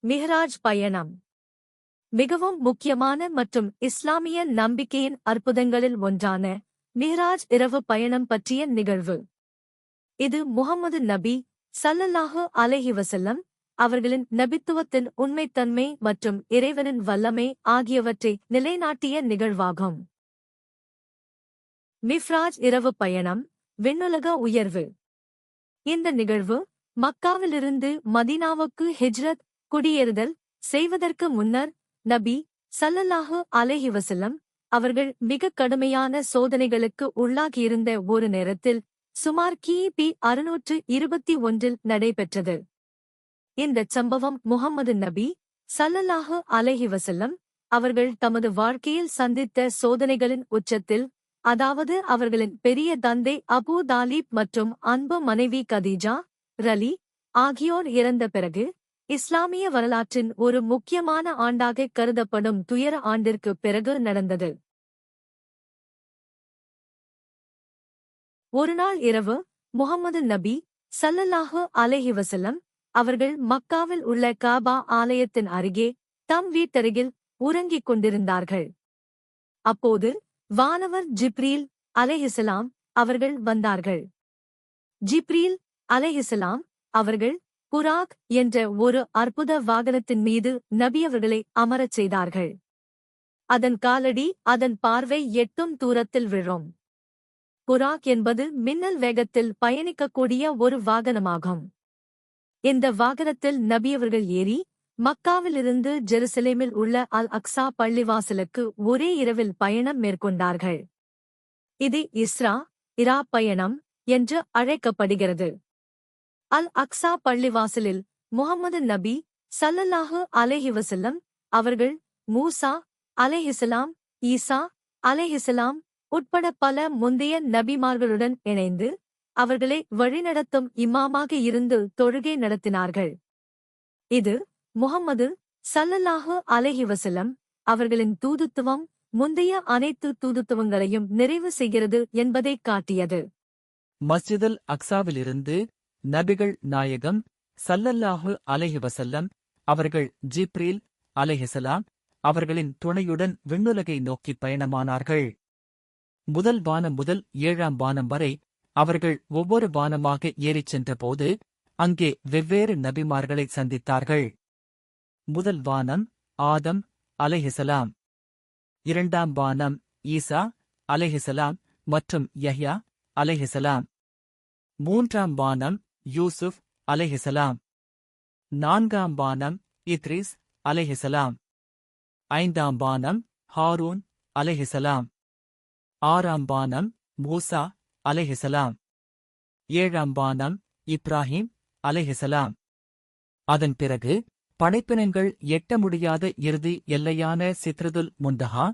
மிஹ்ராஜ் பயணம் மிகவும் முக்கியமான மற்றும் இஸ்லாமிய நம்பிக்கையின் அற்புதங்களில் ஒன்றான மிஹ்ராஜ் இரவு பயணம் பற்றிய நிகழ்வு. இது முஹம்மது நபி ஸல்லல்லாஹு அலைஹி வஸல்லம் அவர்களின் நபித்துவத்தின் உண்மைத்தன்மை மற்றும் இறைவனின் வல்லமை ஆகியவற்றை நிலைநாட்டிய நிகழ்வாகும். மிஃராஜ் இரவு பயணம், விண்ணுலக உயர்வு. இந்த நிகழ்வு மக்காவிலிருந்து மதீனாவுக்கு ஹிஜ்ரத் குடியேறுதல் செய்வதற்கு முன்னர் நபி ஸல்லல்லாஹு அலைஹி வஸல்லம் அவர்கள் மிக கடுமையான சோதனைகளுக்கு உள்ளாகியிருந்த ஒரு நேரத்தில் சுமார் கிபி 621 நடைபெற்றது. இந்தச் சம்பவம் முஹம்மது நபி ஸல்லல்லாஹு அலைஹி வஸல்லம் அவர்கள் தமது வாழ்க்கையில் சந்தித்த சோதனைகளின் உச்சத்தில், அதாவது அவர்களின் பெரிய தந்தை அபூ தாலிப் மற்றும் அன்பு மனைவி கதீஜா ரலி ஆகியோர் இறந்த பிறகு இஸ்லாமிய வரலாற்றின் ஒரு முக்கியமான ஆண்டாக கருதப்படும் துயர ஆண்டிற்கு பிறகு நடந்தது. ஒருநாள் இரவு முஹம்மது நபி ஸல்லல்லாஹு அலைஹி வஸல்லம் அவர்கள் மக்காவில் உள்ள காபா ஆலயத்தின் அருகே தம் வீட்டருகில் உறங்கிக் கொண்டிருந்தார்கள். அப்போது வானவர் ஜிப்ரீல் அலைஹிஸ்ஸலாம் அவர்கள் வந்தார்கள். ஜிப்ரீல் அலைஹிஸ்ஸலாம் அவர்கள் புராக் என்ற ஒரு அற்புத வாகனத்தின் மீது நபியவர்களை அமரச் செய்தார்கள். அதன் காலடி அதன் பார்வை எட்டும் தூரத்தில் விழும். புராக் என்பது மின்னல் வேகத்தில் பயணிக்கக்கூடிய ஒரு வாகனமாகும். இந்த வாகனத்தில் நபியவர்கள் ஏறி மக்காவிலிருந்து ஜெருசலேமில் உள்ள அல் அக்ஸா பள்ளிவாசலுக்கு ஒரே இரவில் பயணம் மேற்கொண்டார்கள். இது இஸ்ரா பயணம் என்று அழைக்கப்படுகிறது. அல் அக்ஸா பள்ளிவாசலில் முஹம்மது நபி ஸல்லல்லாஹு அலைஹி வஸல்லம் அவர்கள் மூசா அலைஹிஸ்ஸலாம், ஈசா அலைஹிஸ்ஸலாம் உட்பட பல முந்தைய நபிமார்களுடன் இணைந்து அவர்களை வழிநடத்தும் இமாமாக இருந்து தொழுகை நடத்தினார்கள். இது முஹம்மது ஸல்லல்லாஹு அலைஹி வஸல்லம் அவர்களின் தூதுத்துவம் முந்தைய அனைத்து தூதுத்துவங்களையும் நிறைவு செய்கிறது என்பதைக் காட்டியது. மஸ்ஜிதுல் அக்ஸாவிலிருந்து நபிகள் நாயகம் ஸல்லல்லாஹு அலைஹி வஸல்லம் அவர்கள் ஜிப்ரீல் அலைஹிஸ்ஸலாம் அவர்களின் துணையுடன் விண்ணுலகை நோக்கி பயணமானார்கள். முதல் வானம் முதல் 7ஆம் வானம் வரை அவர்கள் ஒவ்வொரு வானமாக ஏறிச் சென்றபோது அங்கே வெவ்வேறு நபிமார்களை சந்தித்தார்கள். முதல் வானம் ஆதம் அலைஹிஸ்ஸலாம், 2ஆம் வானம் ஈசா அலைஹிஸ்ஸலாம் மற்றும் யஹ்யா அலைஹிஸ்ஸலாம், 3ஆம் வானம் யூசுப் அலைஹிஸ்ஸலாம், 4ஆம் வானம் இத்ரிஸ் அலைஹிஸ்ஸலாம், 5ஆம் வானம் ஹாரூன் அலைஹிஸ்ஸலாம், 6ஆம் வானம் மூசா அலைஹிஸ்ஸலாம், 7ஆம் வானம் இப்ராஹிம் அலைஹிஸ்ஸலாம். அதன் பிறகு படைப்பினங்கள் எட்ட முடியாத இறுதி எல்லையான சித்ரதுல் முன்தஹா,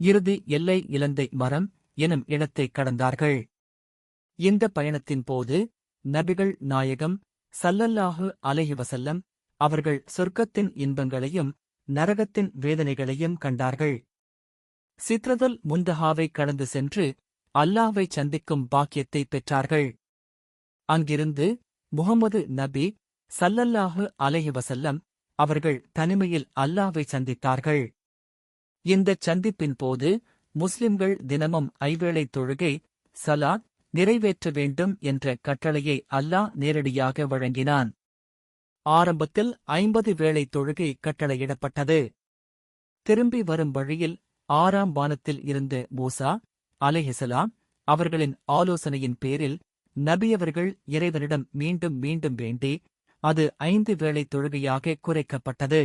இறுதி எல்லை இலந்தை மரம் எனும் இடத்தைக் கடந்தார்கள். இந்த பயணத்தின் போது நபிகள் நாயகம் ஸல்லல்லாஹு அலைஹி வஸல்லம் அவர்கள் சொர்க்கத்தின் இன்பங்களையும் நரகத்தின் வேதனைகளையும் கண்டார்கள். சித்ரதுல் முன்தஹாவை கடந்து சென்று அல்லாஹ்வைச் சந்திக்கும் பாக்கியத்தை பெற்றார்கள். அங்கிருந்து முஹம்மது நபி ஸல்லல்லாஹு அலைஹி வஸல்லம் அவர்கள் தனிமையில் அல்லாஹ்வை சந்தித்தார்கள். இந்தச் சந்திப்பின் போது முஸ்லிம்கள் தினமும் ஐவேளை தொழுகை ஸலாத் நிறைவேற்ற வேண்டும் என்ற கட்டளையை அல்லாஹ் நேரடியாக வழங்கினான். ஆரம்பத்தில் 50 வேளை தொழுகை கட்டளையிடப்பட்டது. திரும்பி வரும் வழியில் 6ஆம் வானத்தில் இருந்து மூசா அலைஹிஸ்ஸலாம் அவர்களின் ஆலோசனையின் பேரில் நபியவர்கள் இறைவனிடம் மீண்டும் மீண்டும் வேண்டி அது 5 வேளை தொழுகையாக குறைக்கப்பட்டது.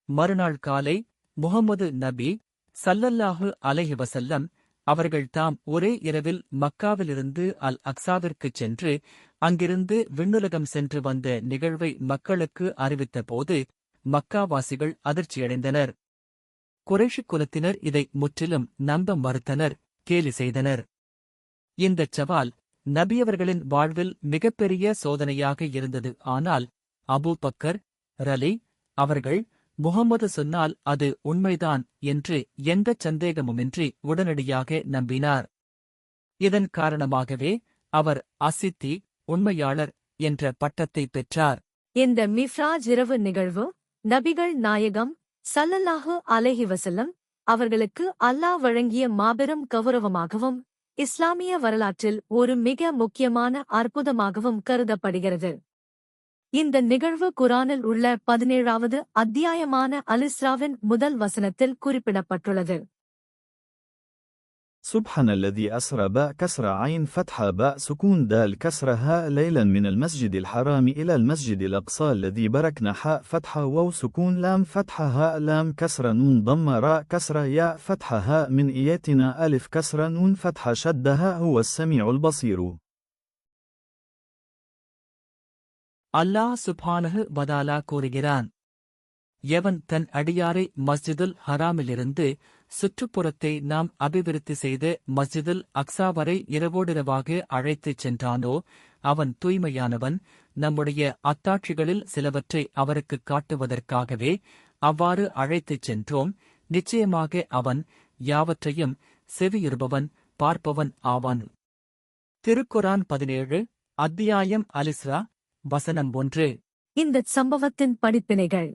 மறுநாள் காலை முஹம்மது நபி ஸல்லல்லாஹு அலைஹி வஸல்லம் அவர்கள் தாம் ஒரே இரவில் மக்காவிலிருந்து அல் அக்ஸாவிற்குச் சென்று அங்கிருந்து விண்ணுலகம் சென்று வந்த நிகழ்வை மக்களுக்கு அறிவித்தபோது மக்காவாசிகள் அதிர்ச்சியடைந்தனர். குறைஷி குலத்தினர் இதை முற்றிலும் நம்ப மறுத்தனர், கேலி செய்தனர். இந்தச் சவால் நபியவர்களின் வாழ்வில் மிகப்பெரிய சோதனையாக இருந்தது. ஆனால் அபூ பக்கர் ரலி அவர்கள் முஹம்மது சொன்னால் அது உண்மைதான் என்று எந்தச் சந்தேகமுமின்றி உடனடியாக நம்பினார். இதன் காரணமாகவே அவர் அசித்தி உண்மையாளர் என்ற பட்டத்தை பெற்றார். இந்த மிஃராஜ் இரவு நிகழ்வு நபிகள் நாயகம் ஸல்லல்லாஹு அலைஹி வஸல்லம் அவர்களுக்கு அல்லாஹ் வழங்கிய மாபெரும் கௌரவமாகவும் இஸ்லாமிய வரலாற்றில் ஒரு மிக முக்கியமான அற்புதமாகவும் கருதப்படுகிறது. இந்த நிகழ்வு குர்ஆனில் உள்ள 17வது அத்தியாயமான அல்-இஸ்ராவின் முதல் வசனத்தில் குறிப்பிடப்பட்டுள்ளது. سبحان الذي أسرى باء كسر عين فتحة باء سكون دال كسر هاء ليلا من المسجد الحرام إلى المسجد الأقصى الذي باركنا حاء فتحة واو سكون لام فتحة هاء لام كسر نون ضم راء كسر ياء فتحة هاء من إياتنا ألف كسر نون فتحة شد هاء هو السميع البصير. அல்லாஹ் சுப்ஹானஹு வதஆலா கூறுகிறான், எவன் தன் அடியாரை மஸ்ஜிதுல் ஹராமிலிருந்து சுற்றுப்புறத்தை நாம் அபிவிருத்தி செய்து மஸ்ஜிதுல் அக்ஸா வரை இரவோடிரவாக அழைத்துச் சென்றானோ அவன் தூய்மையானவன். நம்முடைய அத்தாட்சிகளில் சிலவற்றை அவருக்குக் காட்டுவதற்காகவே அவ்வாறு அழைத்துச் சென்றோம். நிச்சயமாக அவன் யாவற்றையும் செவியுறுபவன் பார்ப்பவன் ஆவான். திருக்குர்ஆன் 17 அத்தியாயம் அல்-இஸ்ரா வசனம் 1. இந்தச் சம்பவத்தின் படிப்பினைகள்.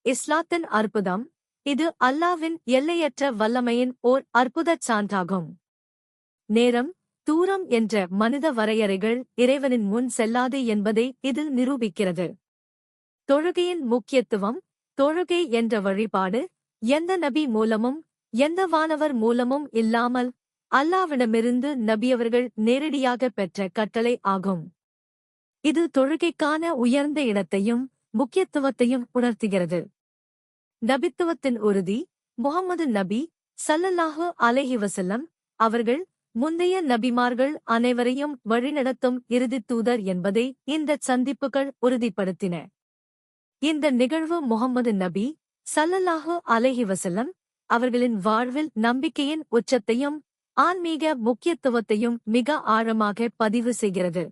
இஸ்லாத்தின் அற்புதம். இது அல்லாஹ்வின் எல்லையற்ற வல்லமையின் ஓர் அற்புதச் சான்றாகும். நேரம், தூரம் என்ற மனித வரையறைகள் இறைவனின் முன் செல்லாது என்பதை இது நிரூபிக்கிறது. தொழுகையின் முக்கியத்துவம். தொழுகை என்ற வழிபாடு எந்த நபி மூலமும் எந்த வானவர் மூலமும் இல்லாமல் அல்லாஹ்விடமிருந்து நபியவர்கள் நேரடியாக பெற்ற கட்டளை ஆகும். இது தொழுகைக்கான உயர்ந்த இடத்தையும் முக்கியத்துவத்தையும் உணர்த்துகிறது. நபித்துவத்தின் உறுதி. முஹம்மது நபி ஸல்லல்லாஹு அலைஹி வஸல்லம் அவர்கள் முந்தைய நபிமார்கள் அனைவரையும் வழிநடத்தும் இறுதித் தூதர் என்பதை இந்த சந்திப்புகள் உறுதிப்படுத்தின. இந்த நிகழ்வு முஹம்மது நபி ஸல்லல்லாஹு அலைஹி வஸல்லம் அவர்களின் வாழ்வில் நம்பிக்கையின் உச்சத்தையும் ஆன்மீக முக்கியத்துவத்தையும் மிக ஆழமாக பதிவு செய்கிறது.